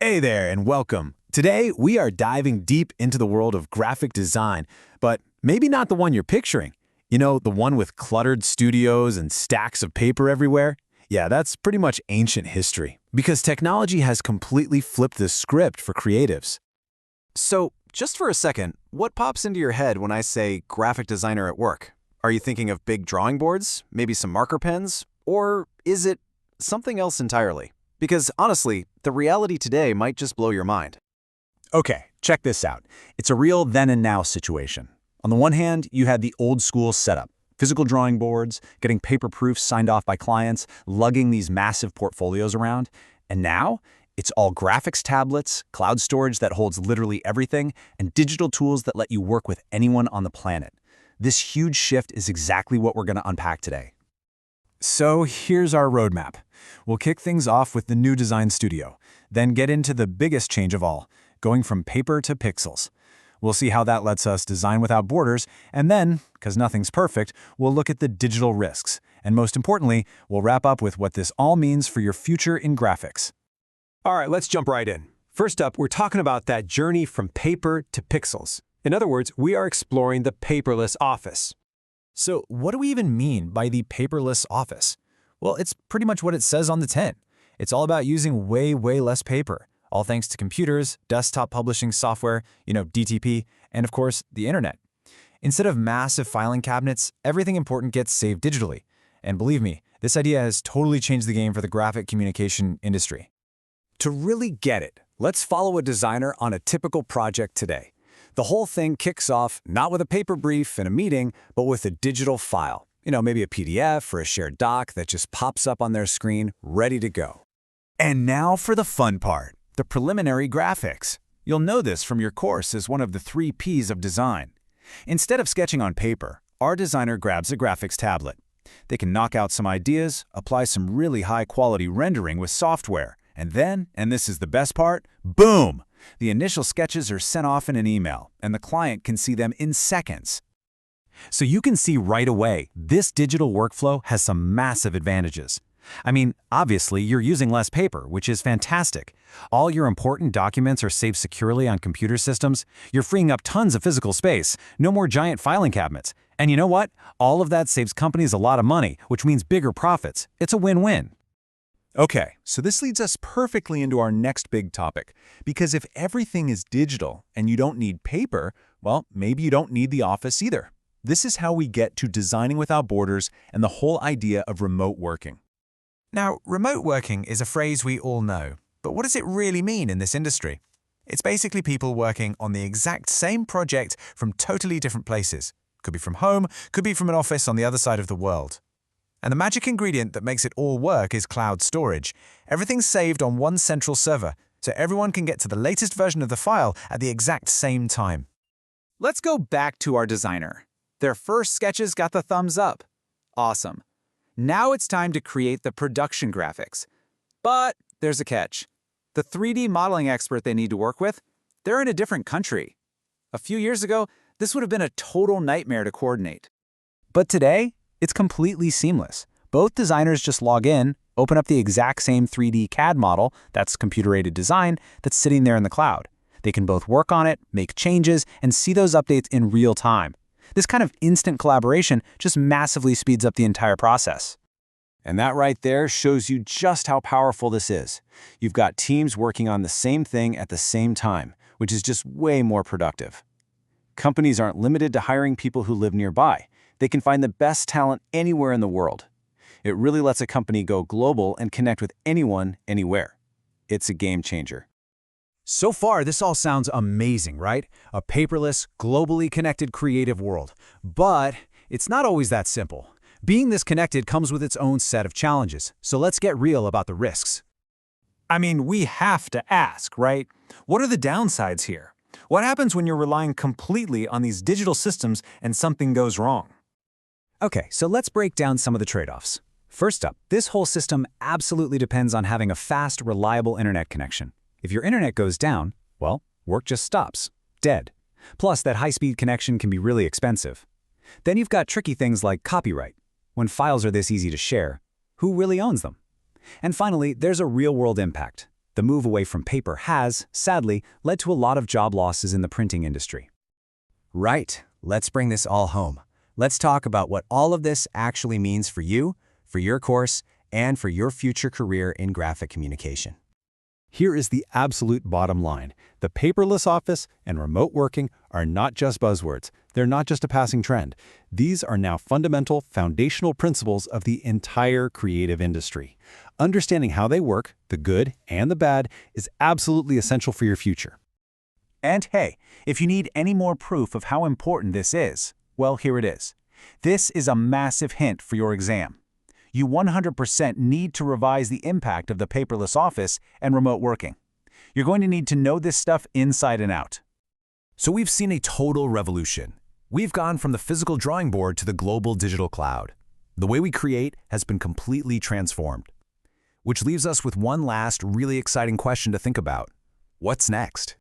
Hey there and welcome. Today, we are diving deep into the world of graphic design, but maybe not the one you're picturing. You know, the one with cluttered studios and stacks of paper everywhere? Yeah, that's pretty much ancient history, because technology has completely flipped the script for creatives. So, just for a second, what pops into your head when I say graphic designer at work? Are you thinking of big drawing boards, maybe some marker pens, or is it something else entirely? Because honestly, the reality today might just blow your mind. Okay, check this out. It's a real then and now situation. On the one hand, you had the old school setup. Physical drawing boards, getting paper proofs signed off by clients, lugging these massive portfolios around. And now, it's all graphics tablets, cloud storage that holds literally everything, and digital tools that let you work with anyone on the planet. This huge shift is exactly what we're going to unpack today. So here's our roadmap. We'll kick things off with the new design studio, then get into the biggest change of all, going from paper to pixels. We'll see how that lets us design without borders, and then, because nothing's perfect, we'll look at the digital risks. And most importantly, we'll wrap up with what this all means for your future in graphics. All right, let's jump right in. First up, we're talking about that journey from paper to pixels. In other words, we are exploring the paperless office. So what do we even mean by the paperless office? Well, it's pretty much what it says on the tin. It's all about using way less paper, all thanks to computers, desktop publishing software, DTP, and of course, the internet. Instead of massive filing cabinets, everything important gets saved digitally. And believe me, this idea has totally changed the game for the graphic communication industry. To really get it, let's follow a designer on a typical project today. The whole thing kicks off not with a paper brief and a meeting, but with a digital file. Maybe a PDF or a shared doc that just pops up on their screen, ready to go. And now for the fun part, the preliminary graphics. You'll know this from your course as one of the 3 Ps of design. Instead of sketching on paper, our designer grabs a graphics tablet. They can knock out some ideas, apply some really high-quality rendering with software, and then, and this is the best part, boom! The initial sketches are sent off in an email, and the client can see them in seconds. So you can see right away, this digital workflow has some massive advantages. I mean, obviously, you're using less paper, which is fantastic. All your important documents are saved securely on computer systems. You're freeing up tons of physical space. No more giant filing cabinets. And you know what? All of that saves companies a lot of money, which means bigger profits. It's a win-win. Okay, so this leads us perfectly into our next big topic. Because if everything is digital and you don't need paper, well, maybe you don't need the office either. This is how we get to designing without borders and the whole idea of remote working. Now, remote working is a phrase we all know, but what does it really mean in this industry? It's basically people working on the exact same project from totally different places. Could be from home, could be from an office on the other side of the world. And the magic ingredient that makes it all work is cloud storage. Everything's saved on one central server, so everyone can get to the latest version of the file at the exact same time. Let's go back to our designer. Their first sketches got the thumbs up. Awesome. Now it's time to create the production graphics. But there's a catch. The 3D modeling expert they need to work with, they're in a different country. A few years ago, this would have been a total nightmare to coordinate. But today, it's completely seamless. Both designers just log in, open up the exact same 3D CAD model, that's computer-aided design, that's sitting there in the cloud. They can both work on it, make changes, and see those updates in real time. This kind of instant collaboration just massively speeds up the entire process. And that right there shows you just how powerful this is. You've got teams working on the same thing at the same time, which is just way more productive. Companies aren't limited to hiring people who live nearby. They can find the best talent anywhere in the world. It really lets a company go global and connect with anyone, anywhere. It's a game changer. So far, this all sounds amazing, right? A paperless, globally connected creative world. But it's not always that simple. Being this connected comes with its own set of challenges, so let's get real about the risks. I mean, we have to ask, right? What are the downsides here? What happens when you're relying completely on these digital systems and something goes wrong? Okay, so let's break down some of the trade-offs. First up, this whole system absolutely depends on having a fast, reliable internet connection. If your internet goes down, well, work just stops. Dead. Plus, that high-speed connection can be really expensive. Then you've got tricky things like copyright. When files are this easy to share, who really owns them? And finally, there's a real-world impact. The move away from paper has, sadly, led to a lot of job losses in the printing industry. Right, let's bring this all home. Let's talk about what all of this actually means for you, for your course, and for your future career in graphic communication. Here is the absolute bottom line. The paperless office and remote working are not just buzzwords. They're not just a passing trend. These are now fundamental, foundational principles of the entire creative industry. Understanding how they work, the good and the bad, is absolutely essential for your future. And hey, if you need any more proof of how important this is, well, here it is. This is a massive hint for your exam. You 100% need to revise the impact of the paperless office and remote working. You're going to need to know this stuff inside and out. So we've seen a total revolution. We've gone from the physical drawing board to the global digital cloud. The way we create has been completely transformed. Which leaves us with one last really exciting question to think about. What's next?